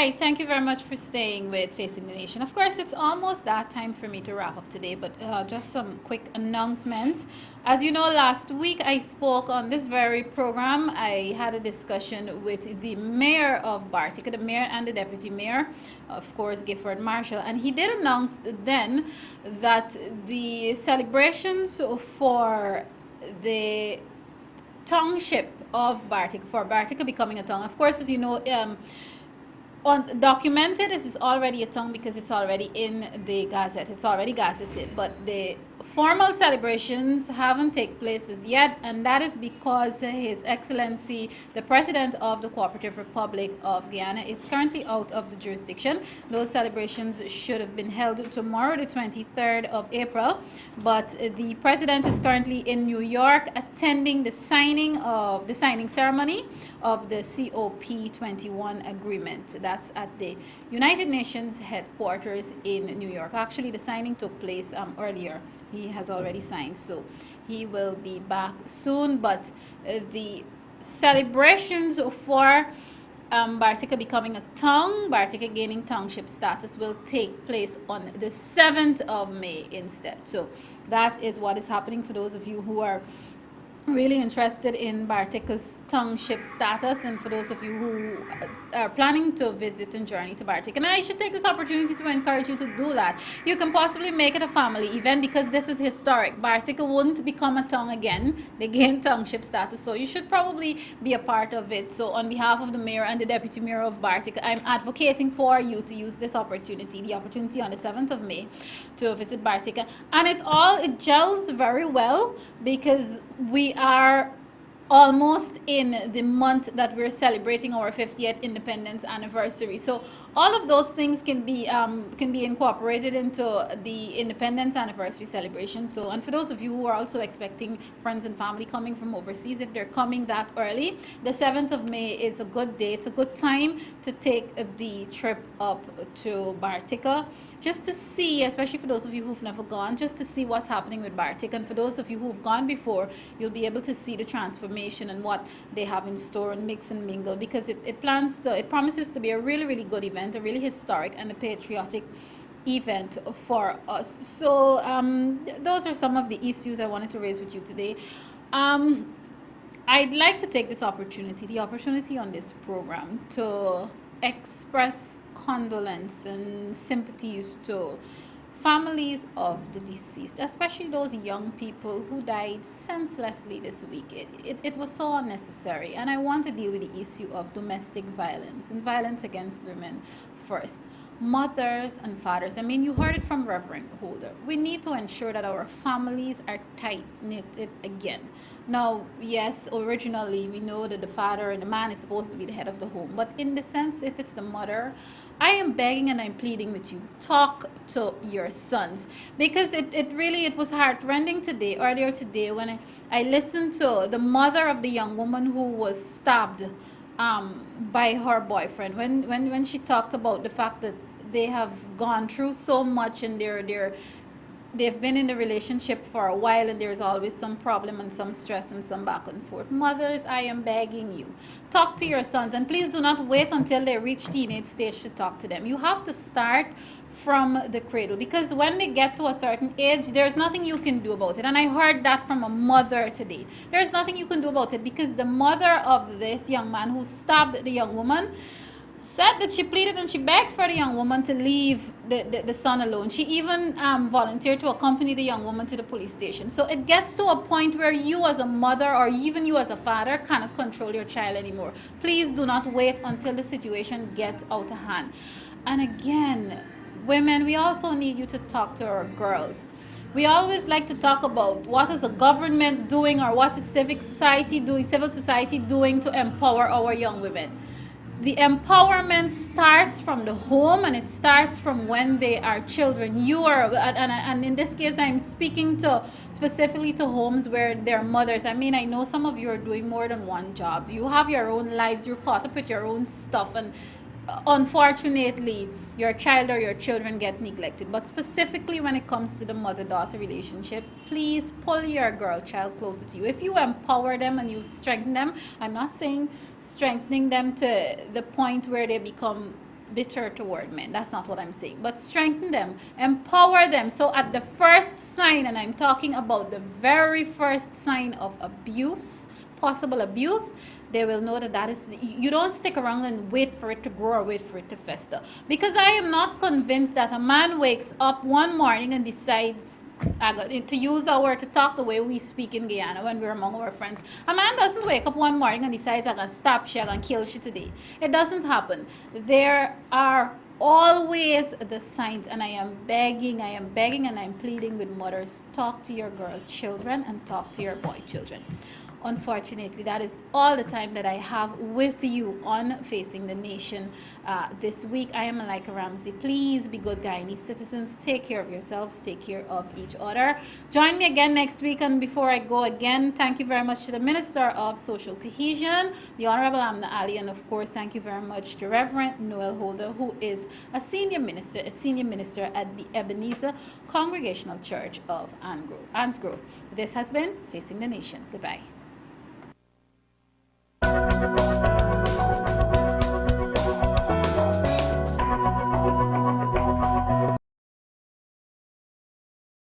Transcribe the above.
right, thank you very much for staying with Facing the Nation. Of course, it's almost that time for me to wrap up today, but just some quick announcements. As you know, last week I spoke on this very program. I had a discussion with the mayor of Bartica, the mayor and the deputy mayor, of course, Gifford Marshall, and he did announce then that the celebrations for the township of Bartica, for Bartica becoming a town. Of course, as you know, on documented, this is already a tongue because it's already in the gazette, it's already gazetted, but the formal celebrations haven't taken place as yet, and that is because His Excellency the President of the Cooperative Republic of Guyana is currently out of the jurisdiction. Those celebrations should have been held tomorrow, the 23rd of April, but the President is currently in New York attending the signing ceremony of the COP21 agreement. That's at the United Nations headquarters in New York. Actually, the signing took place earlier. He has already signed, so he will be back soon. But the celebrations for Bartica becoming a town, Bartica gaining township status, will take place on the 7th of May instead. So that is what is happening for those of you who are really interested in Bartica's township status, and for those of you who are planning to visit and journey to Bartica. And I should take this opportunity to encourage you to do that. You can possibly make it a family event because this is historic. Bartica won't become a town again. They gain township status, so you should probably be a part of it. So on behalf of the mayor and the deputy mayor of Bartica, I'm advocating for you to use this opportunity, the opportunity on the 7th of May to visit Bartica. And it gels very well because we are almost in the month that we're celebrating our 50th independence anniversary. So all of those things can be incorporated into the independence anniversary celebration. So, and for those of you who are also expecting friends and family coming from overseas, if they're coming that early, the 7th of May is a good day. It's a good time to take the trip up to Bartica just to see, especially for those of you who've never gone, just to see what's happening with Bartica. And for those of you who've gone before, you'll be able to see the transformation and what they have in store, and mix and mingle, because it promises to be a really, really good event, a really historic and a patriotic event for us. So those are some of the issues I wanted to raise with you today. I'd like to take this opportunity, the opportunity on this program, to express condolence and sympathies to families of the deceased, especially those young people who died senselessly this week. It was so unnecessary, and I want to deal with the issue of domestic violence and violence against women first. Mothers and fathers, I mean, you heard it from Reverend Holder. We need to ensure that our families are tight-knit again. Now, yes, originally we know that the father and the man is supposed to be the head of the home, but in the sense, if it's the mother, I am begging and I'm pleading with you, talk to your sons, because it was heartrending earlier today, when I listened to the mother of the young woman who was stabbed by her boyfriend, when she talked about the fact that they have gone through so much, and they've been in the relationship for a while, and there's always some problem and some stress and some back and forth. Mothers, I am begging you, talk to your sons, and please do not wait until they reach teenage stage to talk to them. You have to start from the cradle, because when they get to a certain age, there's nothing you can do about it. And I heard that from a mother today. There's nothing you can do about it, because the mother of this young man who stabbed the young woman said that she pleaded and she begged for the young woman to leave the son alone. She even volunteered to accompany the young woman to the police station. So it gets to a point where you as a mother, or even you as a father, cannot control your child anymore. Please do not wait until the situation gets out of hand. And again, women, we also need you to talk to our girls. We always like to talk about what is the government doing, or what is civil society doing to empower our young women. The empowerment starts from the home, and it starts from when they are children. And in this case, I'm speaking specifically to homes where their mothers. I mean, I know some of you are doing more than one job. You have your own lives. You're caught up with your own stuff, and unfortunately, your child or your children get neglected. But specifically when it comes to the mother-daughter relationship, please pull your girl child closer to you. If you empower them and you strengthen them, I'm not saying strengthening them to the point where they become bitter toward men. That's not what I'm saying. But strengthen them, empower them. So at the first sign, and I'm talking about the very first sign of abuse, possible abuse, they will know that is, you don't stick around and wait for it to grow or wait for it to fester. Because I am not convinced that a man wakes up one morning and decides, to use our word, to talk the way we speak in Guyana when we're among our friends. A man doesn't wake up one morning and decides, I'm going to stab she, I'm going to kill she today. It doesn't happen. There are always the signs, and I am begging and I'm pleading with mothers, talk to your girl children and talk to your boy children. Unfortunately, that is all the time that I have with you on Facing the Nation this week. I am Malika Ramsey. Please be good Guyanese citizens. Take care of yourselves. Take care of each other. Join me again next week. And before I go again, thank you very much to the Minister of Social Cohesion, the Honorable Amna Ali, and of course, thank you very much to Reverend Noel Holder, who is a senior minister at the Ebenezer Congregational Church of Ansgrove. This has been Facing the Nation. Goodbye.